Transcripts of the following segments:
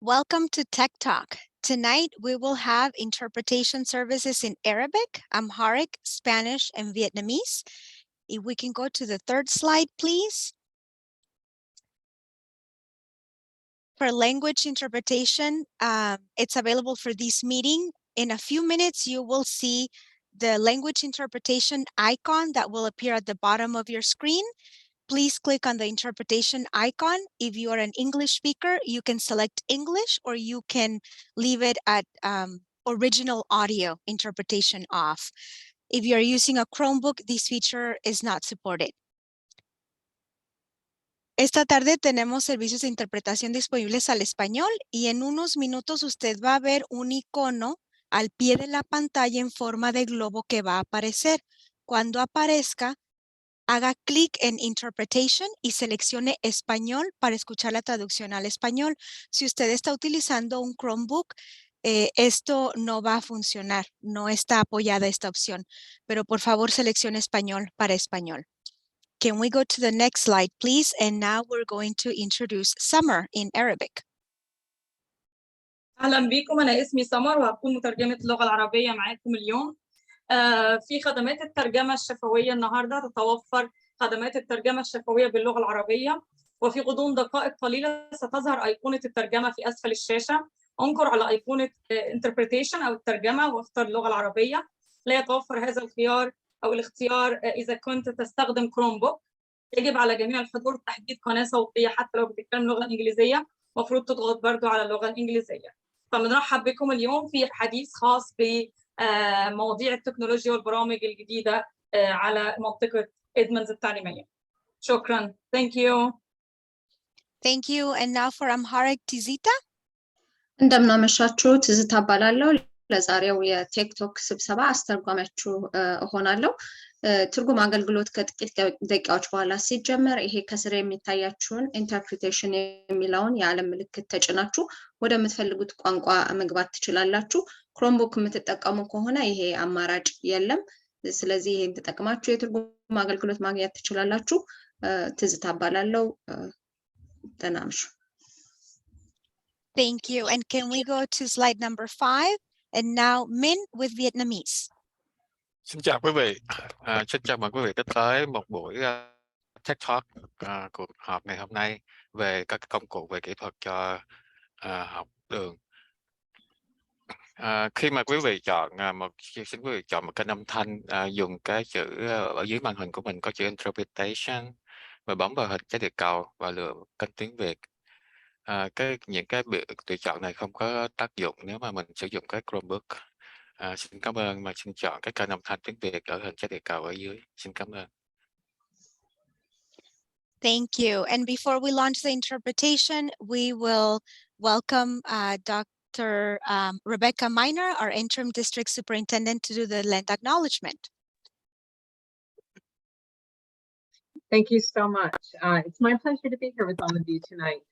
Welcome to Tech Talk. Tonight, we will have interpretation services in Arabic, Amharic, Spanish, and Vietnamese. If we can go to the third slide, please. For language interpretation, it's available for this meeting. In a few minutes, you will see the language interpretation icon that will appear at the bottom of your screen. Please click on the interpretation icon. If you are an English speaker, you can select English, or you can leave it at original audio interpretation off. If you are using a Chromebook, this feature is not supported. Esta tarde tenemos servicios de interpretación disponibles al español y en unos minutos usted va a ver un icono al pie de la pantalla en forma de globo que va a aparecer. Cuando aparezca, haga clic en Interpretation y seleccione Español para escuchar la traducción al español. Si usted está utilizando un Chromebook, esto no va a funcionar, no está apoyada esta opción, pero por favor seleccione Español para español. Can we go to the next slide, please? And now we're going to introduce Summer in Arabic. أهلا بكم. أنا اسمي سمر وهكون مترجمة اللغة العربية معاكم اليوم. في خدمات الترجمة الشفوية النهاردة تتوفر خدمات الترجمة الشفوية باللغة العربية، وفي غضون دقائق قليلة ستظهر أيقونة الترجمة في أسفل الشاشة. انقر على أيقونة Interpretation أو الترجمة واختر اللغة العربية. لا يتوفر هذا الخيار أو الاختيار إذا كنت تستخدم كرومبوك. يجب على جميع الحضور تحديد قناة صوتية حتى لو بتتكلم اللغة الإنجليزية، مفروض تضغط برضو على اللغة الإنجليزية. فبنرحب بكم اليوم في حديث خاص بمواضيع التكنولوجيا والبرامج الجديدة على منطقة إدمندز التعليمية. شكرا. Thank you. Thank you. And now for Amharic, Tizita. እንደምናመሻችሁ ትዝታ እባላለሁ። ለዛሬው የቲክቶክ ስብሰባ አስተርጓሚያችሁ እሆናለሁ። ትርጉም አገልግሎት ከጥቂት ደቂቃዎች በኋላ ሲጀመር ይሄ ከስር የሚታያችሁን ኢንተርፕሪቴሽን የሚለውን የዓለም ምልክት ተጭናችሁ ወደምትፈልጉት ቋንቋ መግባት ትችላላችሁ። ክሮምቡክ የምትጠቀሙ ከሆነ ይሄ አማራጭ የለም። ስለዚህ ይሄን ተጠቅማችሁ የትርጉም አገልግሎት ማግኘት ትችላላችሁ። ትዝታ እባላለሁ። ደህና እምሹ። Thank you. And can we go to slide number 5? And now Min with Vietnamese. Xin chào quý vị. Xin chào mừng quý vị đến tới một buổi Tech Talk, cuộc họp ngày hôm nay về các công cụ về kỹ thuật cho học đường. Khi mà quý vị chọn xin quý vị chọn một kênh âm thanh, dùng cái chữ ở dưới màn hình của mình có chữ Interpretation và bấm vào hình trái địa cầu và lựa kênh tiếng Việt. Những cái tùy chọn này không có tác dụng nếu mà mình sử dụng cái Chromebook. Xin cảm ơn, mà xin chọn cái kênh âm thanh tiếng Việt ở hình trái địa cầu ở dưới. Xin cảm ơn. Thank you. And before we launch the interpretation, we will welcome Dr. Rebecca Miner, our interim district superintendent, to do the land acknowledgement. Thank you so much. It's my pleasure to be here with all of you tonight.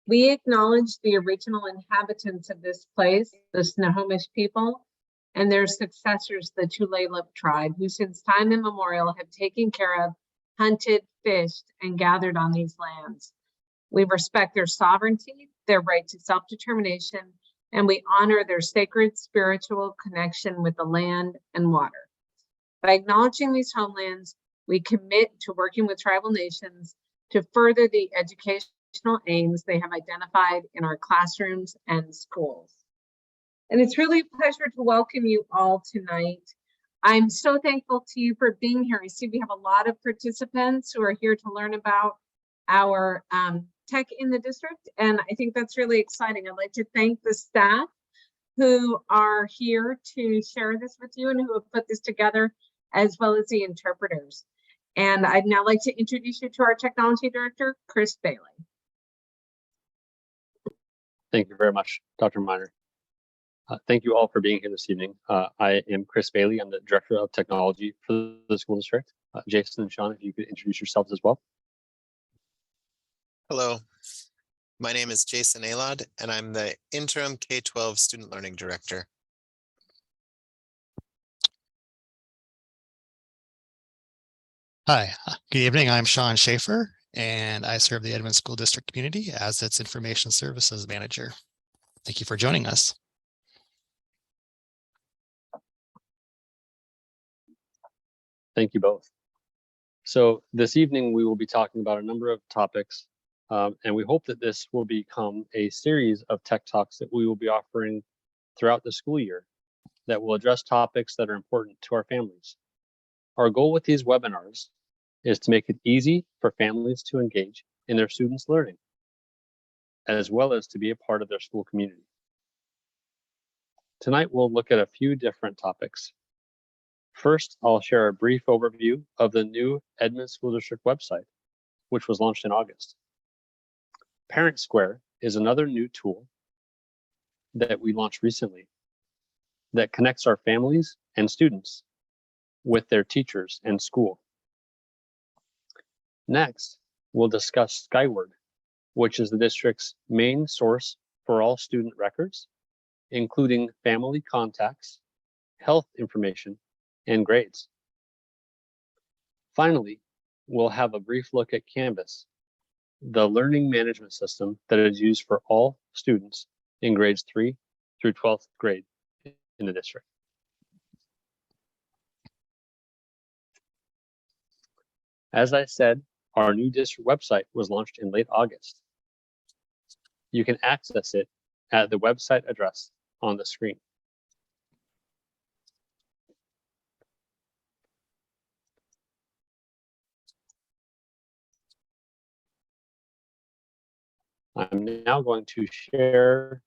We acknowledge the original inhabitants of this place, the Snohomish people, and their successors, the Tulalip tribe, who since time immemorial have taken care of, hunted, fished, and gathered on these lands. We respect their sovereignty, their right to self-determination, and we honor their sacred spiritual connection with the land and water. By acknowledging these homelands, we commit to working with tribal nations to further the educational aims they have identified in our classrooms and schools. And it's really a pleasure to welcome you all tonight. I'm so thankful to you for being here. I see we have a lot of participants who are here to learn about our tech in the district, and I think that's really exciting. I'd like to thank the staff who are here to share this with you and who have put this together, as well as the interpreters. And I'd now like to introduce you to our technology director, Chris Bailey. Thank you very much, Dr. Miner. Thank you all for being here this evening. I am Chris Bailey. I'm the Director of Technology for the school district. Jason and Sean, if you could introduce yourselves as well. Hello, my name is Jason Alod, and I'm the Interim K-12 Student Learning Director. Hi, good evening. I'm Sean Schaefer, and I serve the Edmonds School District community as its Information Services Manager. Thank you for joining us. Thank you both. So this evening, we will be talking about a number of topics, and we hope that this will become a series of tech talks that we will be offering throughout the school year that will address topics that are important to our families. Our goal with these webinars is to make it easy for families to engage in their students' learning, as well as to be a part of their school community. Tonight, we'll look at a few different topics. First, I'll share a brief overview of the new Edmonds School District website, which was launched in August. ParentSquare is another new tool that we launched recently that connects our families and students with their teachers and school. Next, we'll discuss Skyward, which is the district's main source for all student records, including family contacts, health information, and grades. Finally, we'll have a brief look at Canvas, the learning management system that is used for all students in grades 3 through 12th grade in the district. As I said, our new district website was launched in late August. You can access it at the website address on the screen. I'm now going to share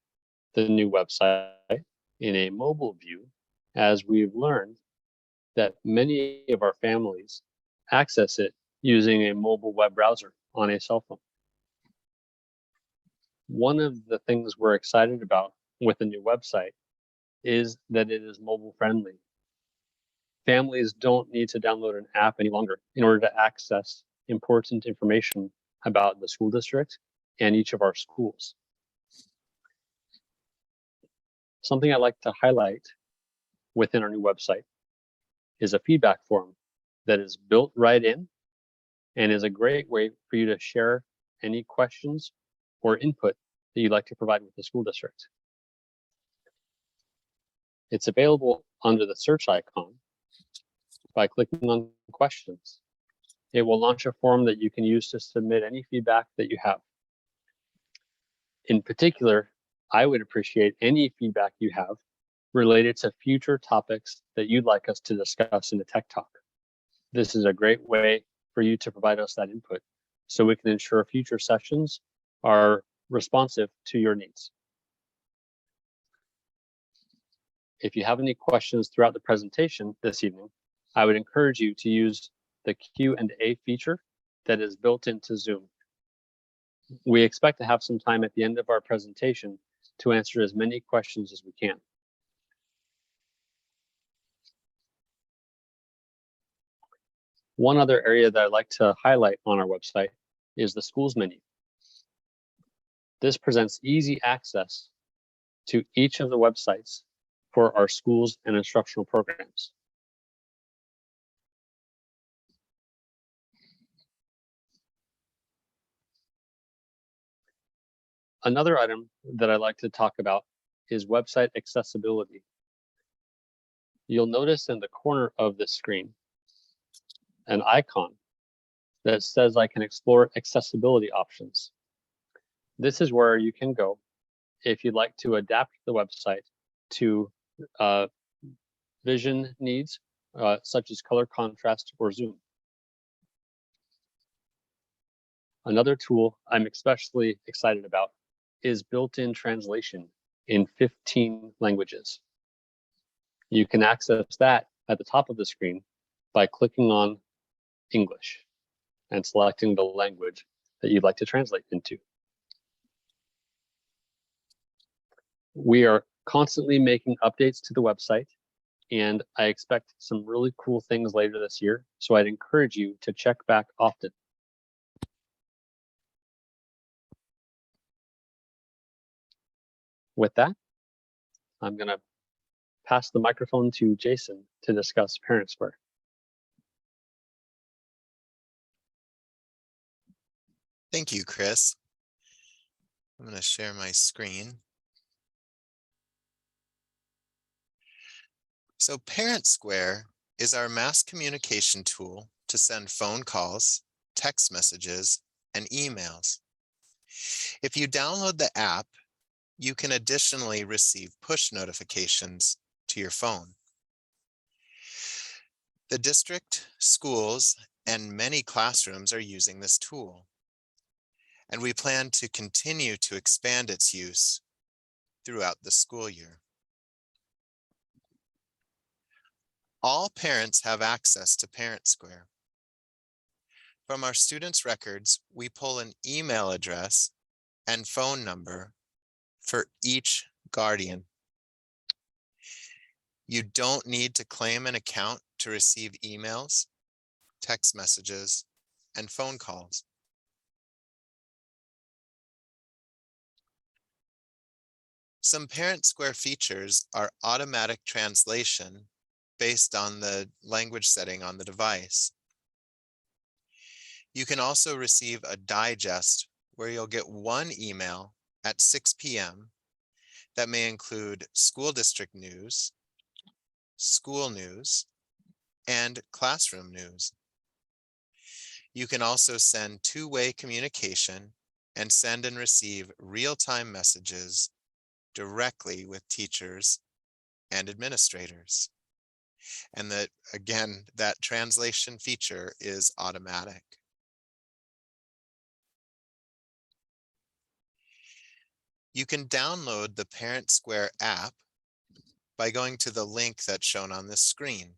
the new website in a mobile view, as we've learned that many of our families access it using a mobile web browser on a cell phone. One of the things we're excited about with the new website is that it is mobile friendly. Families don't need to download an app any longer in order to access important information about the school district and each of our schools. Something I'd like to highlight within our new website is a feedback form that is built right in and is a great way for you to share any questions or input that you'd like to provide with the school district. It's available under the search icon by clicking on questions. It will launch a form that you can use to submit any feedback that you have. In particular, I would appreciate any feedback you have related to future topics that you'd like us to discuss in the Tech Talk. This is a great way for you to provide us that input so we can ensure future sessions are responsive to your needs. If you have any questions throughout the presentation this evening, I would encourage you to use the Q&A feature that is built into Zoom. We expect to have some time at the end of our presentation to answer as many questions as we can. One other area that I'd like to highlight on our website is the schools menu. This presents easy access to each of the websites for our schools and instructional programs. Another item that I'd like to talk about is website accessibility. You'll notice in the corner of this screen an icon that says I can explore accessibility options. This is where you can go if you'd like to adapt the website to vision needs, such as color contrast or zoom. Another tool I'm especially excited about is built-in translation in 15 languages. You can access that at the top of the screen by clicking on English and selecting the language that you'd like to translate into. We are constantly making updates to the website, and I expect some really cool things later this year, so I'd encourage you to check back often. With that, I'm going to pass the microphone to Jason to discuss ParentSquare. Thank you, Chris. I'm going to share my screen. So ParentSquare is our mass communication tool to send phone calls, text messages, and emails. If you download the app, you can additionally receive push notifications to your phone. The district, schools, and many classrooms are using this tool, and we plan to continue to expand its use throughout the school year. All parents have access to ParentSquare. From our students' records, we pull an email address and phone number for each guardian. You don't need to claim an account to receive emails, text messages, and phone calls. Some ParentSquare features are automatic translation based on the language setting on the device. You can also receive a digest where you'll get one email at 6 p.m. that may include school district news, school news, and classroom news. You can also send two-way communication and send and receive real-time messages directly with teachers and administrators. And that, again, that translation feature is automatic. You can download the ParentSquare app by going to the link that's shown on this screen,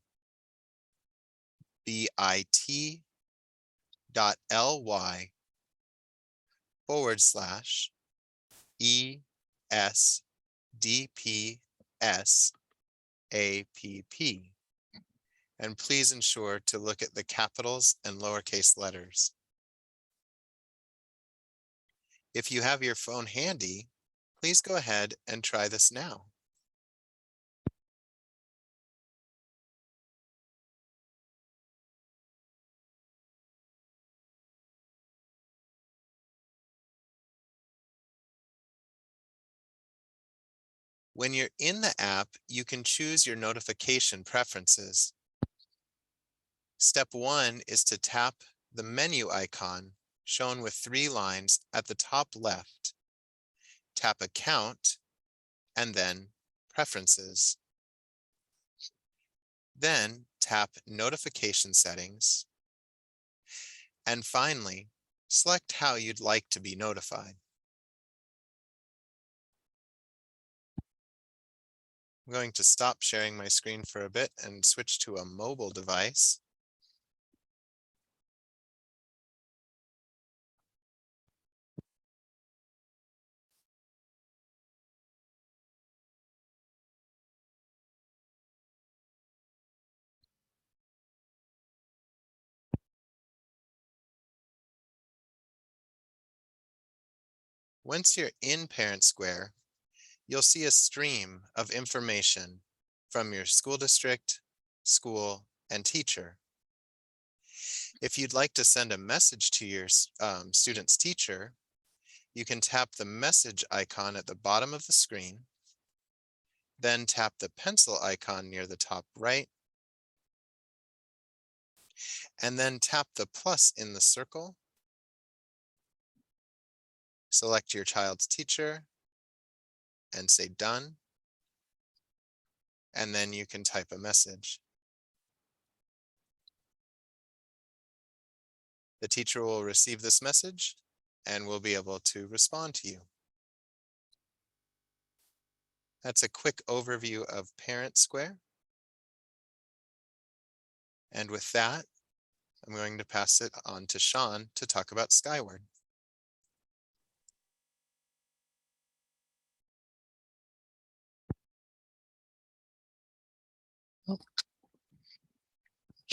bit.ly/ESDPS-APP. And please ensure to look at the capitals and lowercase letters. If you have your phone handy, please go ahead and try this now. When you're in the app, you can choose your notification preferences. Step 1 is to tap the menu icon shown with 3 lines at the top left. Tap Account and then Preferences. Then tap Notification Settings. And finally, select how you'd like to be notified. I'm going to stop sharing my screen for a bit and switch to a mobile device. Once you're in ParentSquare, you'll see a stream of information from your school district, school, and teacher. If you'd like to send a message to your student's teacher, you can tap the message icon at the bottom of the screen, then tap the pencil icon near the top right, and then tap the plus in the circle. Select your child's teacher and say done. And then you can type a message. The teacher will receive this message and will be able to respond to you. That's a quick overview of ParentSquare. And with that, I'm going to pass it on to Sean to talk about Skyward.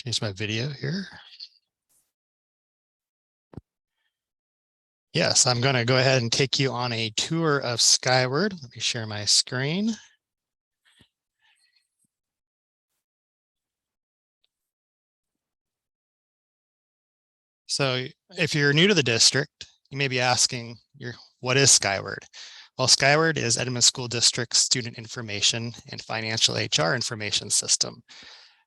Change my video here. Yes, I'm going to go ahead and take you on a tour of Skyward. Let me share my screen. So if you're new to the district, you may be asking, what is Skyward? Well, Skyward is Edmonds School District's student information and financial HR information system.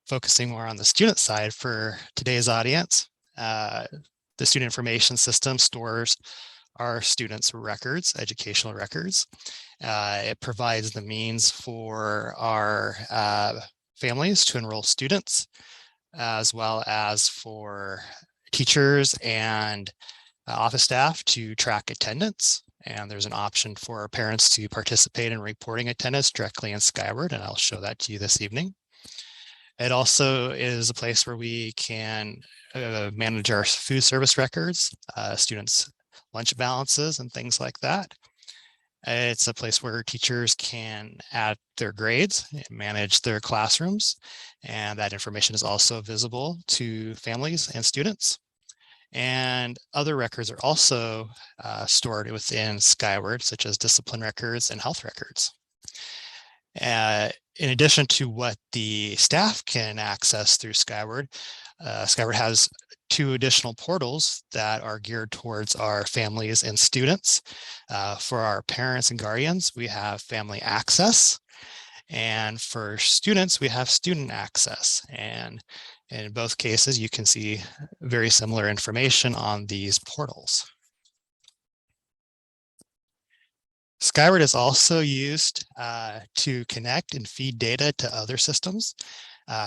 Focusing more on the student side for today's audience, the student information system stores our students' records, educational records. It provides the means for our families to enroll students, as well as for teachers and office staff to track attendance. And there's an option for parents to participate in reporting attendance directly in Skyward, and I'll show that to you this evening. It also is a place where we can manage our food service records, students' lunch balances, and things like that. It's a place where teachers can add their grades, manage their classrooms, and that information is also visible to families and students. And other records are also stored within Skyward, such as discipline records and health records. In addition to what the staff can access through Skyward, Skyward has 2 additional portals that are geared towards our families and students. For our parents and guardians, we have Family Access. And for students, we have Student Access. And in both cases, you can see very similar information on these portals. Skyward is also used to connect and feed data to other systems,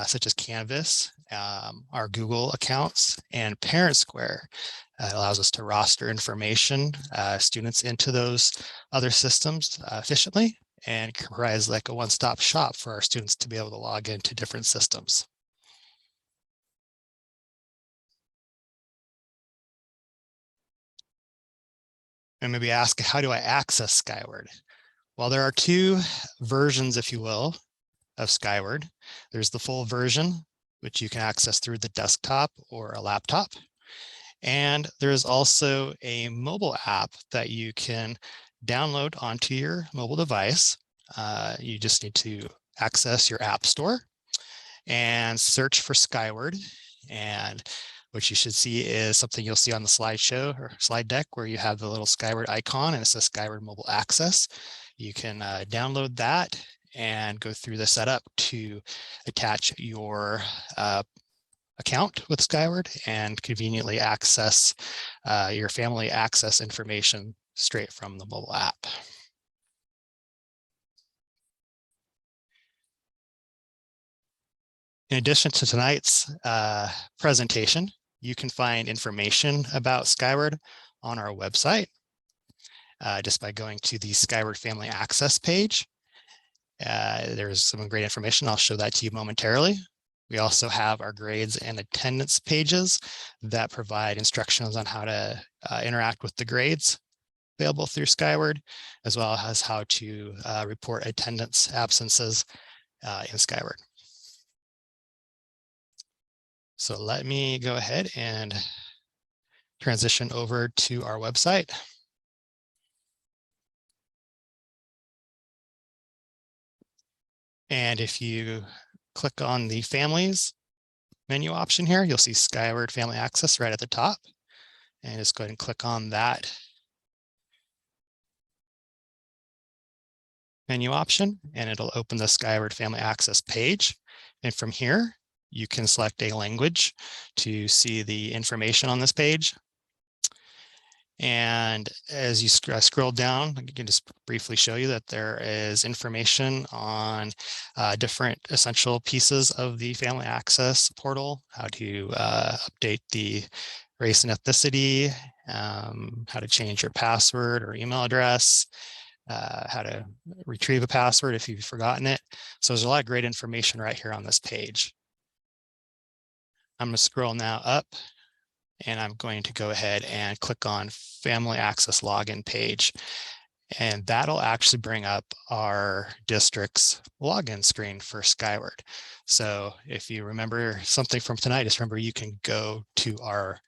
such as Canvas, our Google accounts, and ParentSquare. It allows us to roster information, students into those other systems efficiently, and provides like a one-stop shop for our students to be able to log into different systems. And maybe ask, how do I access Skyward? Well, there are 2 versions, if you will, of Skyward. There's the full version, which you can access through the desktop or a laptop. And there's also a mobile app that you can download onto your mobile device. You just need to access your app store and search for Skyward. And what you should see is something you'll see on the slideshow or slide deck, where you have the little Skyward icon and it says Skyward Mobile Access. You can download that and go through the setup to attach your account with Skyward and conveniently access your family access information straight from the mobile app. In addition to tonight's presentation, you can find information about Skyward on our website just by going to the Skyward Family Access page. There's some great information. I'll show that to you momentarily. We also have our grades and attendance pages that provide instructions on how to interact with the grades available through Skyward, as well as how to report attendance absences in Skyward. So let me go ahead and transition over to our website. And if you click on the Families menu option here, you'll see Skyward Family Access right at the top. And just go ahead and click on that menu option, and it'll open the Skyward Family Access page. And from here, you can select a language to see the information on this page. And as you scroll down, I can just briefly show you that there is information on different essential pieces of the Family Access portal, how to update the race and ethnicity, how to change your password or email address, how to retrieve a password if you've forgotten it. So there's a lot of great information right here on this page. I'm going to scroll now up, and I'm going to go ahead and click on Family Access Login page. And that'll actually bring up our district's login screen for Skyward. So if you remember something from tonight, just remember you can go to our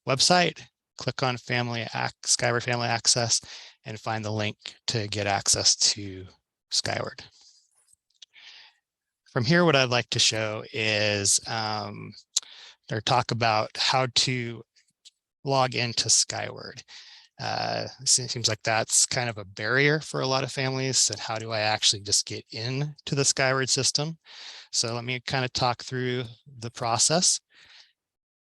website, click on Skyward Family Access, and find the link to get access to Skyward. From here, what I'd like to show is or talk about how to log into Skyward. Seems like that's kind of a barrier for a lot of families. And how do I actually just get into the Skyward system? So let me kind of talk through the process.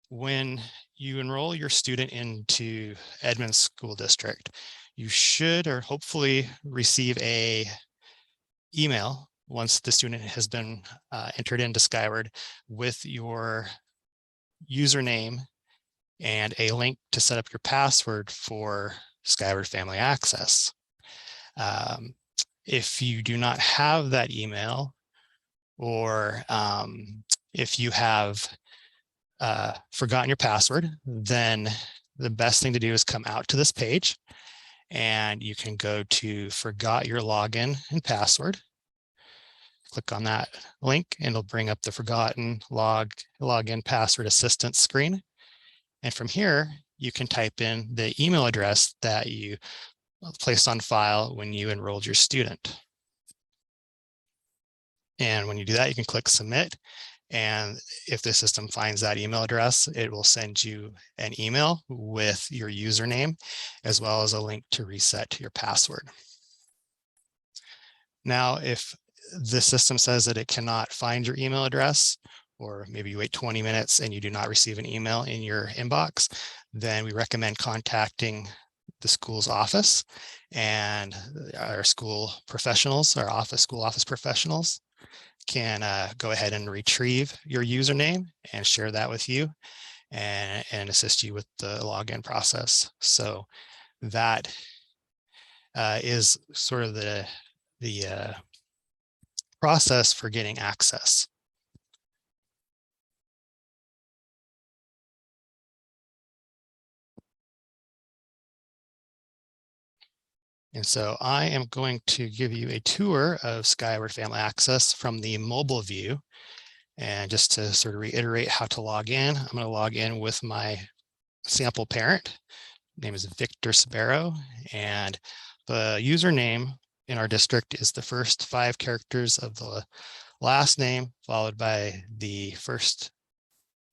When you enroll your student into Edmonds School District, you should or hopefully receive a email once the student has been entered into Skyward with your username and a link to set up your password for Skyward Family Access. If you do not have that email, or if you have forgotten your password, then the best thing to do is come out to this page, and you can go to forgot your login and password. Click on that link and it'll bring up the forgotten login password assistance screen. And from here, you can type in the email address that you placed on file when you enrolled your student. And when you do that, you can click submit. And if the system finds that email address, it will send you an email with your username, as well as a link to reset your password. Now, if the system says that it cannot find your email address, or maybe you wait 20 minutes and you do not receive an email in your inbox, then we recommend contacting the school's office, and our school professionals, our school office professionals can go ahead and retrieve your username and share that with you and assist you with the login process. So that is sort of the process for getting access. And so I am going to give you a tour of Skyward Family Access from the mobile view. And just to sort of reiterate how to log in, I'm going to log in with my sample parent. Name is Victor Sparrow, and the username in our district is the first 5 characters of the last name, followed by the first,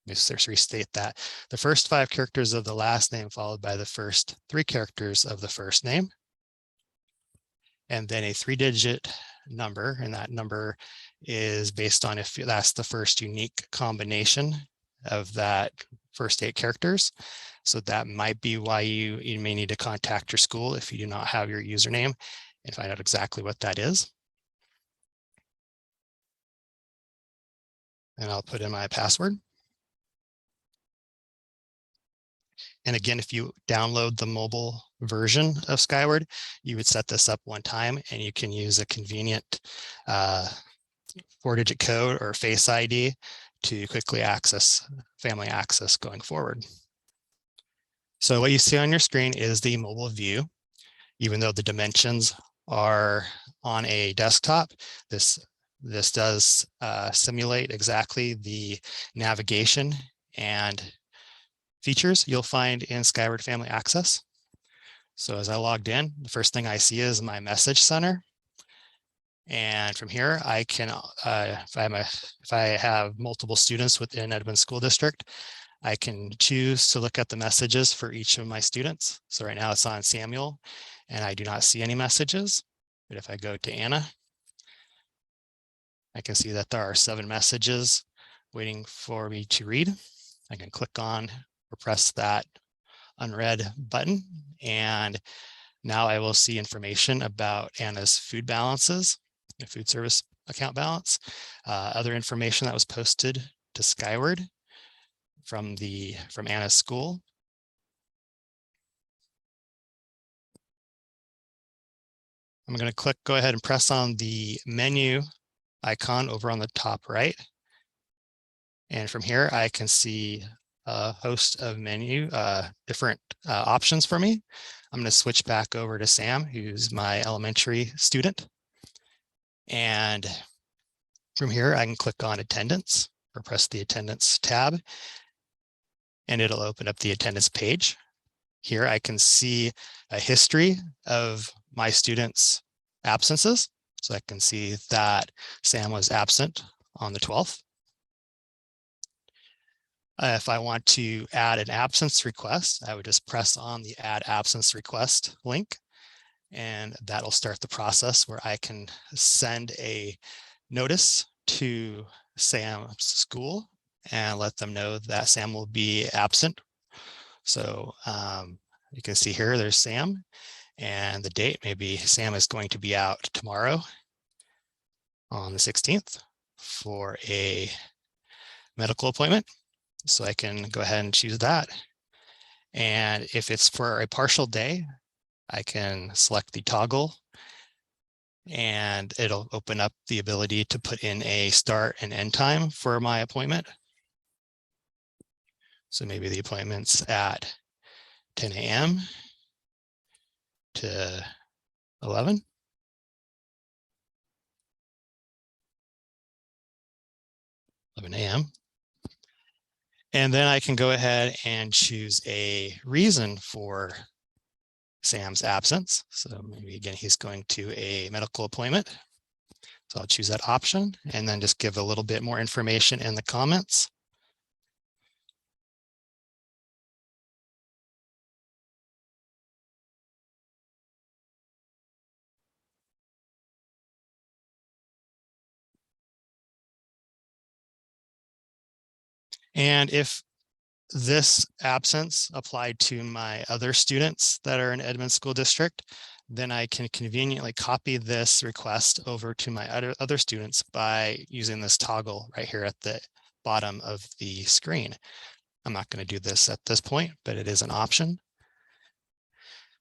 let's restate that, the first 5 characters of the last name, followed by the first 3 characters of the first name, and then a 3-digit number, and that number is based on if that's the first unique combination of that first 8 characters. So that might be why you may need to contact your school if you do not have your username and find out exactly what that is. And I'll put in my password. And again, if you download the mobile version of Skyward, you would set this up one time and you can use a convenient 4-digit code or Face ID to quickly access family access going forward. So what you see on your screen is the mobile view. Even though the dimensions are on a desktop, this does simulate exactly the navigation and features you'll find in Skyward Family Access. So as I logged in, the first thing I see is my message center. And from here, I can, if I have multiple students within Edmonds School District, I can choose to look at the messages for each of my students. So right now it's on Samuel, and I do not see any messages. But if I go to Anna, I can see that there are 7 messages waiting for me to read. I can click on or press that unread button, and now I will see information about Anna's food balances, the food service account balance, other information that was posted to Skyward from Anna's school. I'm going to go ahead and press on the menu icon over on the top right. And from here, I can see a host of different options for me. I'm going to switch back over to Sam, who's my elementary student. And from here, I can click on attendance or press the attendance tab, and it'll open up the attendance page. Here I can see a history of my students' absences. So I can see that Sam was absent on the 12th. If I want to add an absence request, I would just press on the Add Absence Request link, and that'll start the process where I can send a notice to Sam's school and let them know that Sam will be absent. So you can see here, there's Sam, and the date, maybe Sam is going to be out tomorrow on the 16th for a medical appointment. So I can go ahead and choose that. And if it's for a partial day, I can select the toggle and it'll open up the ability to put in a start and end time for my appointment. So maybe the appointment's at 10 a.m. to 11. a.m. And then I can go ahead and choose a reason for Sam's absence. So maybe again, he's going to a medical appointment. So I'll choose that option and then just give a little bit more information in the comments. And if this absence applied to my other students that are in Edmonds School District, then I can conveniently copy this request over to my other students by using this toggle right here at the bottom of the screen. I'm not going to do this at this point, but it is an option.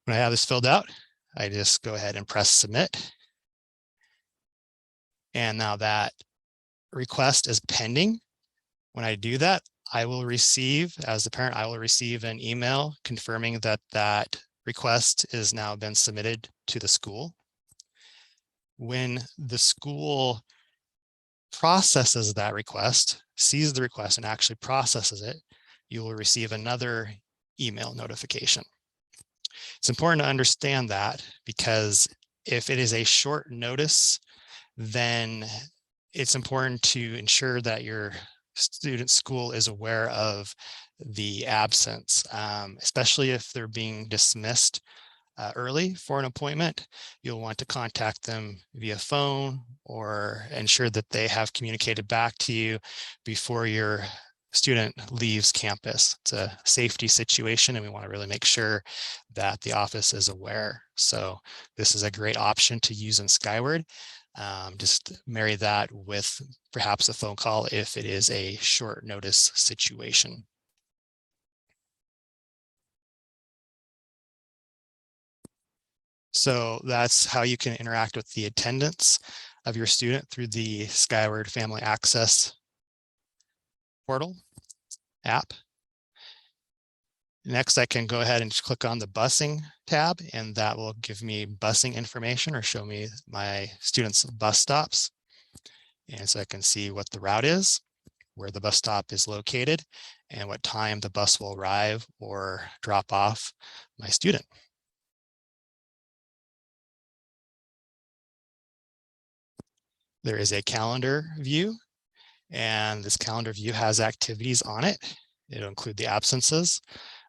When I have this filled out, I just go ahead and press submit. And now that request is pending. When I do that, I will receive, as the parent, I will receive an email confirming that that request is now been submitted to the school. When the school processes that request, sees the request and actually processes it, you will receive another email notification. It's important to understand that because if it is a short notice, then it's important to ensure that your student school is aware of the absence, especially if they're being dismissed early for an appointment. You'll want to contact them via phone or ensure that they have communicated back to you before your student leaves campus. It's a safety situation and we want to really make sure that the office is aware. So this is a great option to use in Skyward. Just marry that with perhaps a phone call if it is a short notice situation. So that's how you can interact with the attendance of your student through the Skyward Family Access portal app. Next, I can go ahead and click on the busing tab, and that will give me busing information or show me my students' bus stops. And so I can see what the route is, where the bus stop is located, and what time the bus will arrive or drop off my student. There is a calendar view, and this calendar view has activities on it. It'll include the absences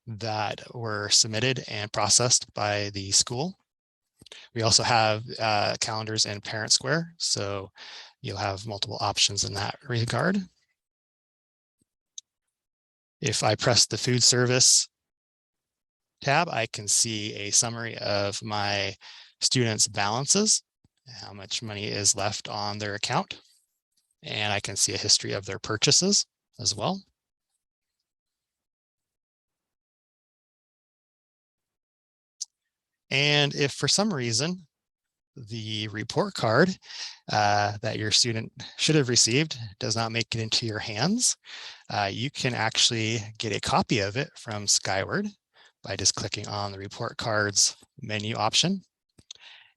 that were submitted and processed by the school. We also have calendars in ParentSquare, so you'll have multiple options in that regard. If I press the food service tab, I can see a summary of my students' balances, how much money is left on their account, and I can see a history of their purchases as well. And if for some reason the report card that your student should have received does not make it into your hands, you can actually get a copy of it from Skyward by just clicking on the report cards menu option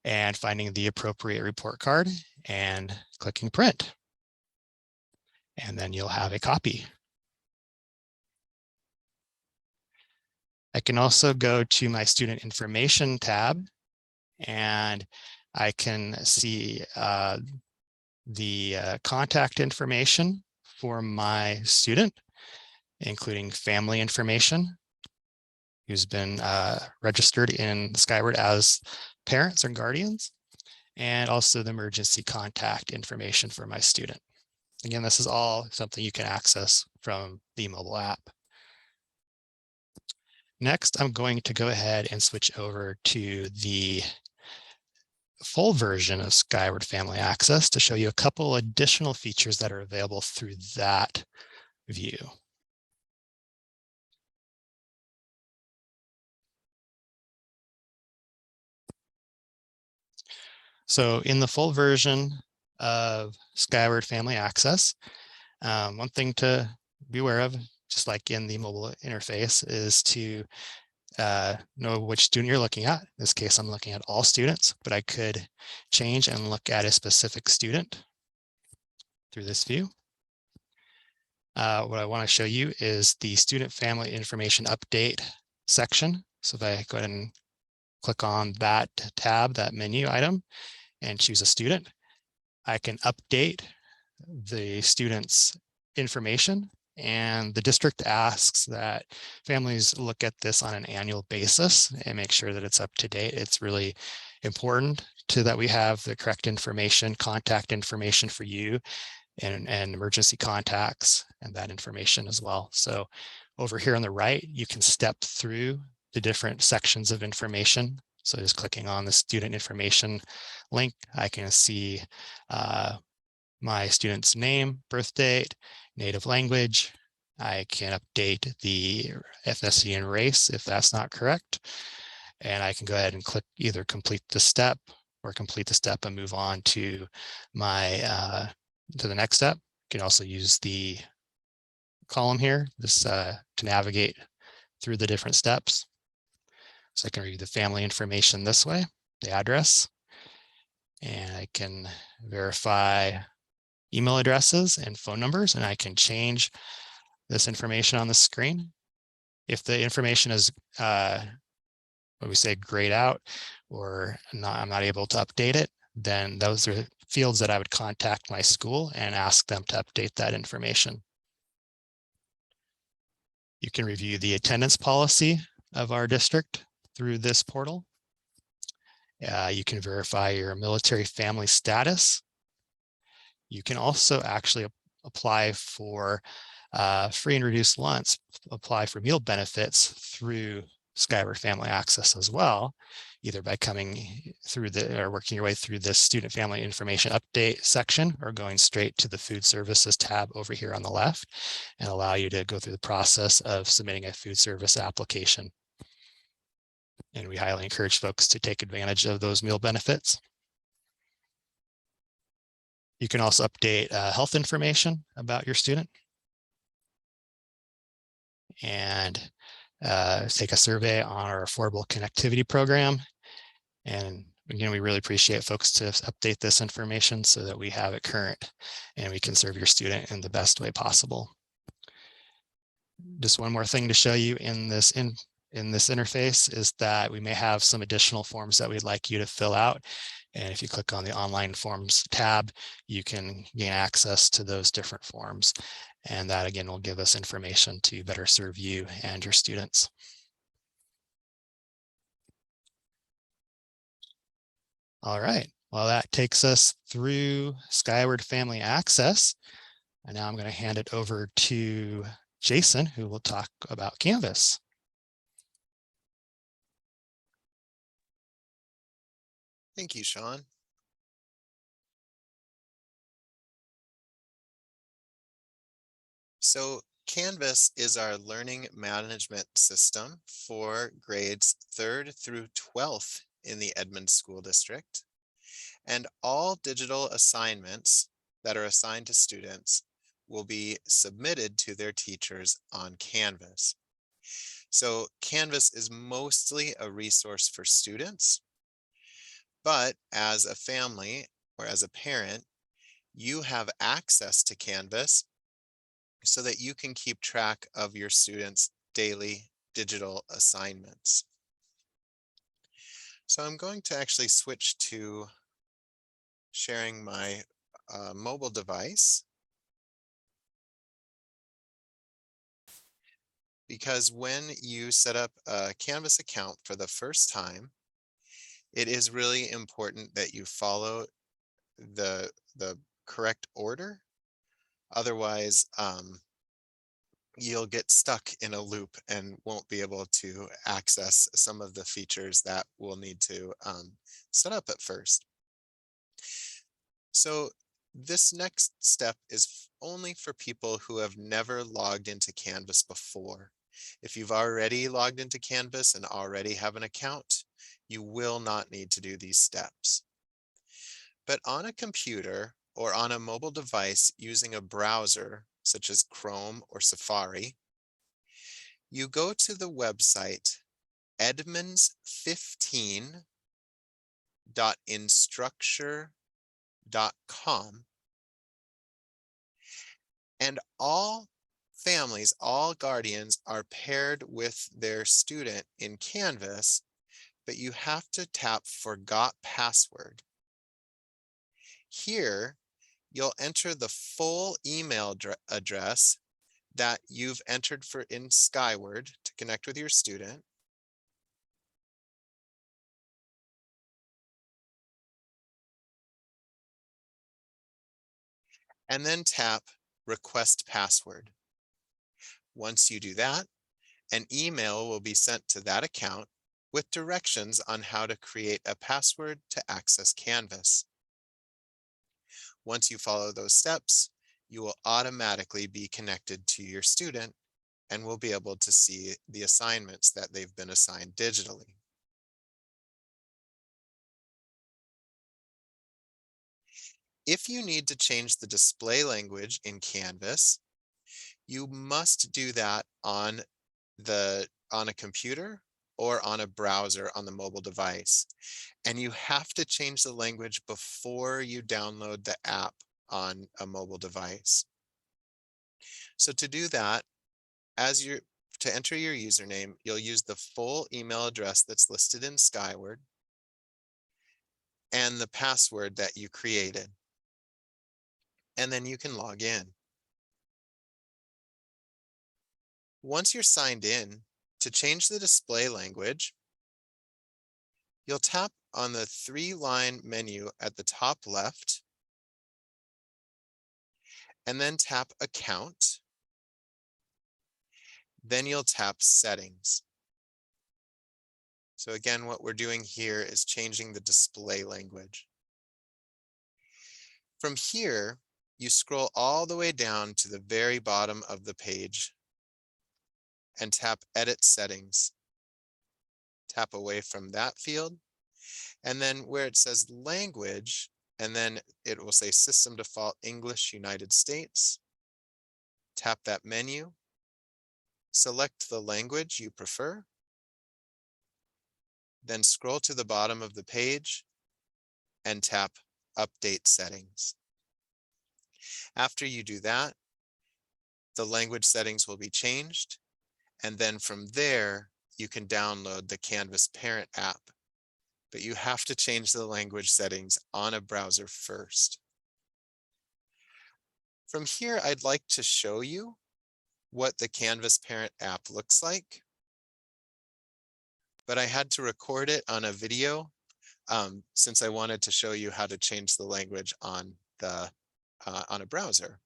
and finding the appropriate report card and clicking print. And then you'll have a copy. I can also go to my student information tab and I can see the contact information for my student. including family information, who's been registered in Skyward as parents or guardians, and also the emergency contact information for my student. Again, this is all something you can access from the mobile app. Next, I'm going to go ahead and switch over to the full version of Skyward Family Access to show you a couple additional features that are available through that view. So in the full version of Skyward Family Access, one thing to be aware of, just like in the mobile interface, is to know which student you're looking at. In this case, I'm looking at all students, but I could change and look at a specific student through this view. What I want to show you is the student family information update section. So if I go ahead and click on that tab, that menu item, and choose a student, I can update the student's information, and the district asks that families look at this on an annual basis and make sure that it's up to date. It's really important that we have the correct information, contact information for you, and emergency contacts and that information as well. So over here on the right, you can step through the different sections of information. So just clicking on the student information link, I can see my student's name, birth date, native language. I can update the ethnicity and race if that's not correct. And I can go ahead and click either complete the step or complete the step and move on to my to the next step. You can also use the column here to navigate through the different steps. So I can review the family information this way, the address, and I can verify email addresses and phone numbers, and I can change this information on the screen. If the information is what we say grayed out, or I'm not able to update it, then those are fields that I would contact my school and ask them to update that information. You can review the attendance policy of our district through this portal. You can verify your military family status. You can also actually apply for free and reduced lunch, apply for meal benefits through Skyward Family Access as well, either by coming through or working your way through the student family information update section, or going straight to the food services tab over here on the left and allow you to go through the process of submitting a food service application. And we highly encourage folks to take advantage of those meal benefits. You can also update health information about your student and take a survey on our affordable connectivity program. And again, we really appreciate folks to update this information so that we have it current and we can serve your student in the best way possible. Just one more thing to show you in this interface is that we may have some additional forms that we'd like you to fill out. And if you click on the online forms tab, you can gain access to those different forms. And that again will give us information to better serve you and your students. All right, well, that takes us through Skyward Family Access. And now I'm going to hand it over to Jason, who will talk about Canvas. Thank you, Sean. So Canvas is our learning management system for grades 3rd through 12th in the Edmonds School District. And all digital assignments that are assigned to students will be submitted to their teachers on Canvas. So Canvas is mostly a resource for students, but as a family or as a parent, you have access to Canvas so that you can keep track of your students' daily digital assignments. So I'm going to actually switch to sharing my mobile device. because when you set up a Canvas account for the first time, it is really important that you follow the correct order. Otherwise, you'll get stuck in a loop and won't be able to access some of the features that we'll need to set up at first. So this next step is only for people who have never logged into Canvas before. If you've already logged into Canvas and already have an account, you will not need to do these steps. But on a computer or on a mobile device using a browser, such as Chrome or Safari, you go to the website edmonds15.instructure.com, and all families, all guardians are paired with their student in Canvas, but you have to tap Forgot Password. Here, you'll enter the full email address that you've entered for in Skyward to connect with your student. And then tap Request Password. Once you do that, an email will be sent to that account with directions on how to create a password to access Canvas. Once you follow those steps, you will automatically be connected to your student and will be able to see the assignments that they've been assigned digitally. If you need to change the display language in Canvas, you must do that on a computer or on a browser on the mobile device. And you have to change the language before you download the app on a mobile device. So to do that, to enter your username, you'll use the full email address that's listed in Skyward and the password that you created. And then you can log in. Once you're signed in, to change the display language, you'll tap on the 3-line menu at the top left, and then tap Account. Then you'll tap Settings. So again, what we're doing here is changing the display language. From here, you scroll all the way down to the very bottom of the page and tap Edit Settings. Tap away from that field, and then where it says Language, and then it will say System Default English United States. Tap that menu, select the language you prefer, then scroll to the bottom of the page and tap Update Settings. After you do that, the language settings will be changed, and then from there, you can download the Canvas Parent app, but you have to change the language settings on a browser first. From here, I'd like to show you what the Canvas Parent app looks like, but I had to record it on a video since I wanted to show you how to change the language on a browser.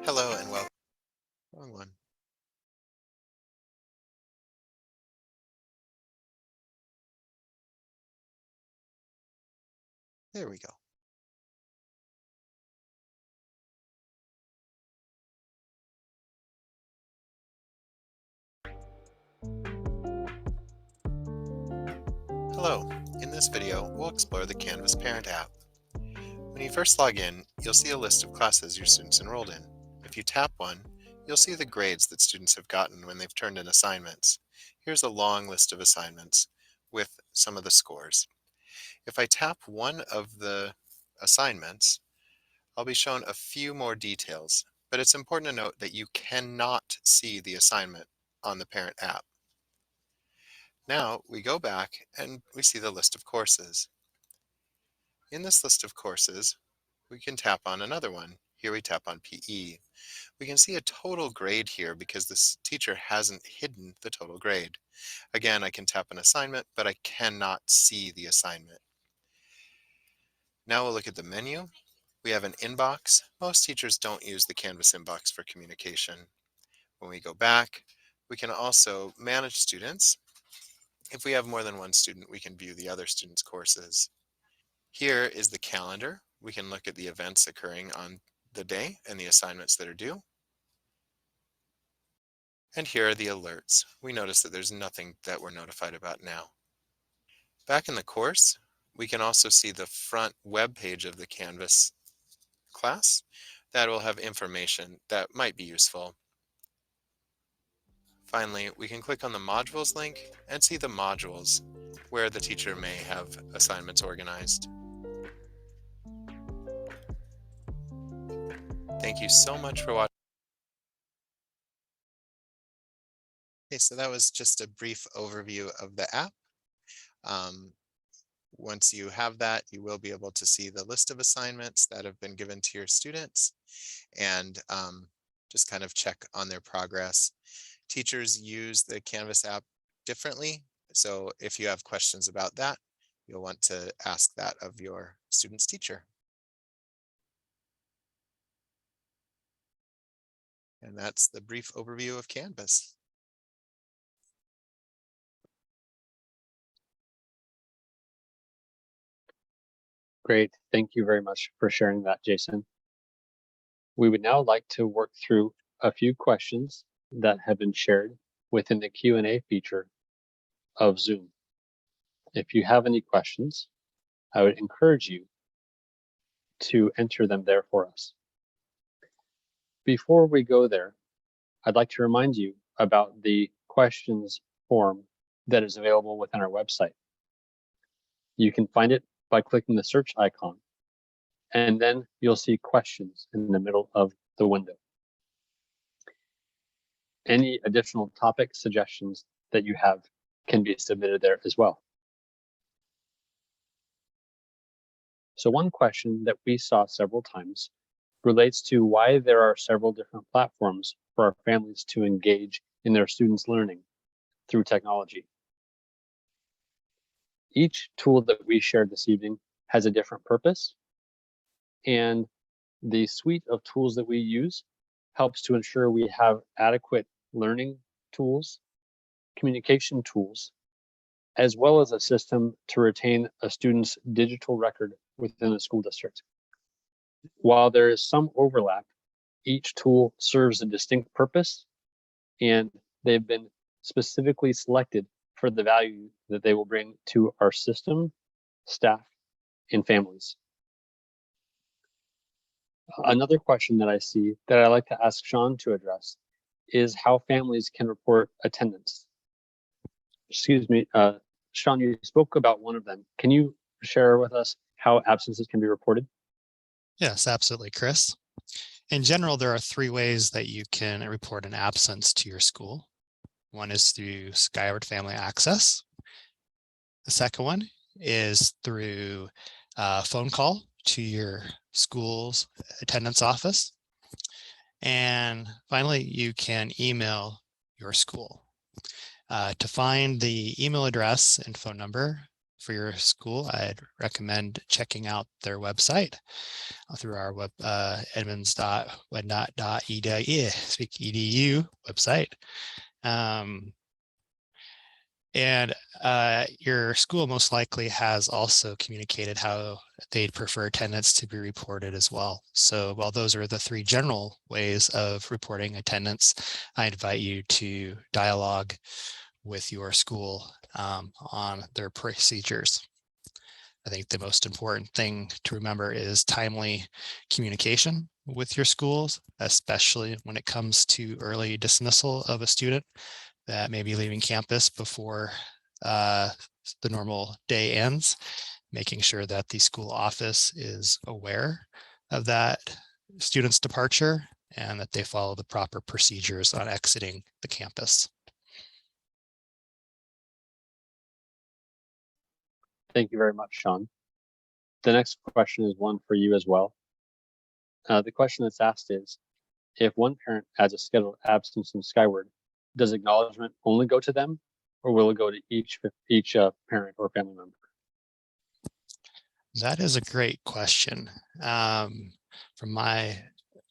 Hello and welcome. Wrong one. There we go. Hello, in this video, we'll explore the Canvas Parent app. When you first log in, you'll see a list of classes your students enrolled in. If you tap one, you'll see the grades that students have gotten when they've turned in assignments. Here's a long list of assignments with some of the scores. If I tap one of the assignments, I'll be shown a few more details, but it's important to note that you cannot see the assignment on the Parent app. Now we go back and we see the list of courses. In this list of courses, we can tap on another one. Here we tap on PE. We can see a total grade here because this teacher hasn't hidden the total grade. Again, I can tap an assignment, but I cannot see the assignment. Now we'll look at the menu. We have an inbox. Most teachers don't use the Canvas inbox for communication. When we go back, we can also manage students. If we have more than one student, we can view the other students' courses. Here is the calendar. We can look at the events occurring on the day and the assignments that are due. And here are the alerts. We notice that there's nothing that we're notified about now. Back in the course, we can also see the front web page of the Canvas class that will have information that might be useful. Finally, we can click on the modules link and see the modules where the teacher may have assignments organized. Thank you so much for watching. Okay, so that was just a brief overview of the app. Once you have that, you will be able to see the list of assignments that have been given to your students and just kind of check on their progress. Teachers use the Canvas app differently, so if you have questions about that, you'll want to ask that of your student's teacher. And that's the brief overview of Canvas. Great. Thank you very much for sharing that, Jason. We would now like to work through a few questions that have been shared within the Q&A feature of Zoom. If you have any questions, I would encourage you to enter them there for us. Before we go there, I'd like to remind you about the questions form that is available within our website. You can find it by clicking the search icon, and then you'll see questions in the middle of the window. Any additional topic suggestions that you have can be submitted there as well. So one question that we saw several times relates to why there are several different platforms for our families to engage in their students' learning through technology. Each tool that we shared this evening has a different purpose, and the suite of tools that we use helps to ensure we have adequate learning tools, communication tools, as well as a system to retain a student's digital record within the school district. While there is some overlap, each tool serves a distinct purpose, and they've been specifically selected for the value that they will bring to our system, staff, and families. Another question that I see that I'd like to ask Sean to address is how families can report attendance. Excuse me, Sean, you spoke about one of them. Can you share with us how absences can be reported? Yes, absolutely, Chris. In general, there are 3 ways that you can report an absence to your school. One is through Skyward Family Access. The second one is through a phone call to your school's attendance office. And finally, you can email your school. To find the email address and phone number for your school, I'd recommend checking out their website through our web edmonds.edu website. And your school most likely has also communicated how they'd prefer attendance to be reported as well. So while those are the 3 general ways of reporting attendance, I invite you to dialogue with your school on their procedures. I think the most important thing to remember is timely communication with your schools, especially when it comes to early dismissal of a student that may be leaving campus before the normal day ends, making sure that the school office is aware of that student's departure and that they follow the proper procedures on exiting the campus. Thank you very much, Sean. The next question is one for you as well. The question that's asked is, if one parent adds a scheduled absence in Skyward, does acknowledgement only go to them, or will it go to each parent or family member? That is a great question. From my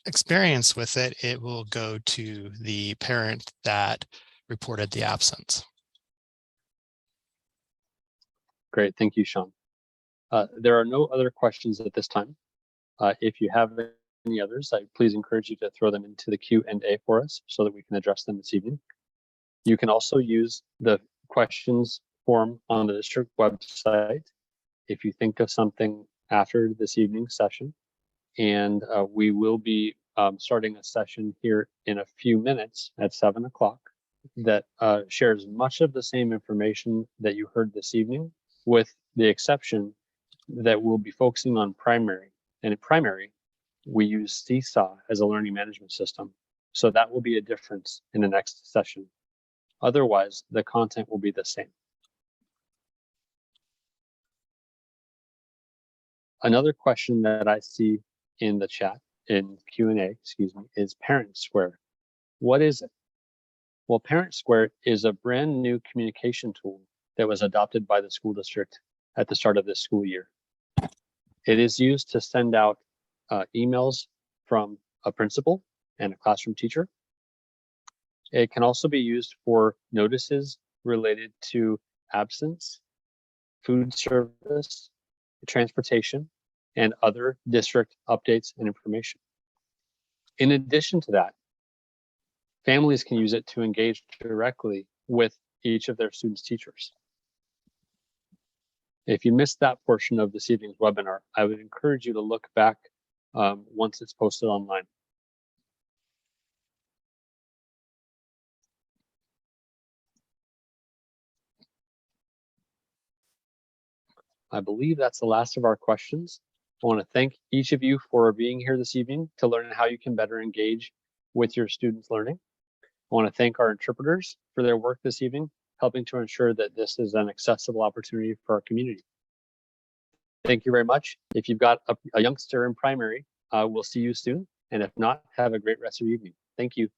experience with it, it will go to the parent that reported the absence. Great, thank you, Sean. There are no other questions at this time. If you have any others, I please encourage you to throw them into the Q&A for us so that we can address them this evening. You can also use the questions form on the district website if you think of something after this evening's session. And we will be starting a session here in a few minutes at 7 o'clock that shares much of the same information that you heard this evening, with the exception that we'll be focusing on primary. And in primary, we use Seesaw as a learning management system. So that will be a difference in the next session. Otherwise, the content will be the same. Another question that I see in the chat, in Q&A, excuse me, is ParentSquare. What is it? Well, ParentSquare is a brand new communication tool that was adopted by the school district at the start of this school year. It is used to send out emails from a principal and a classroom teacher. It can also be used for notices related to absence, food service, transportation, and other district updates and information. In addition to that, families can use it to engage directly with each of their students' teachers. If you missed that portion of this evening's webinar, I would encourage you to look back once it's posted online. I believe that's the last of our questions. I want to thank each of you for being here this evening to learn how you can better engage with your students' learning. I want to thank our interpreters for their work this evening, helping to ensure that this is an accessible opportunity for our community. Thank you very much. If you've got a youngster in primary, we'll see you soon. And if not, have a great rest of your evening. Thank you.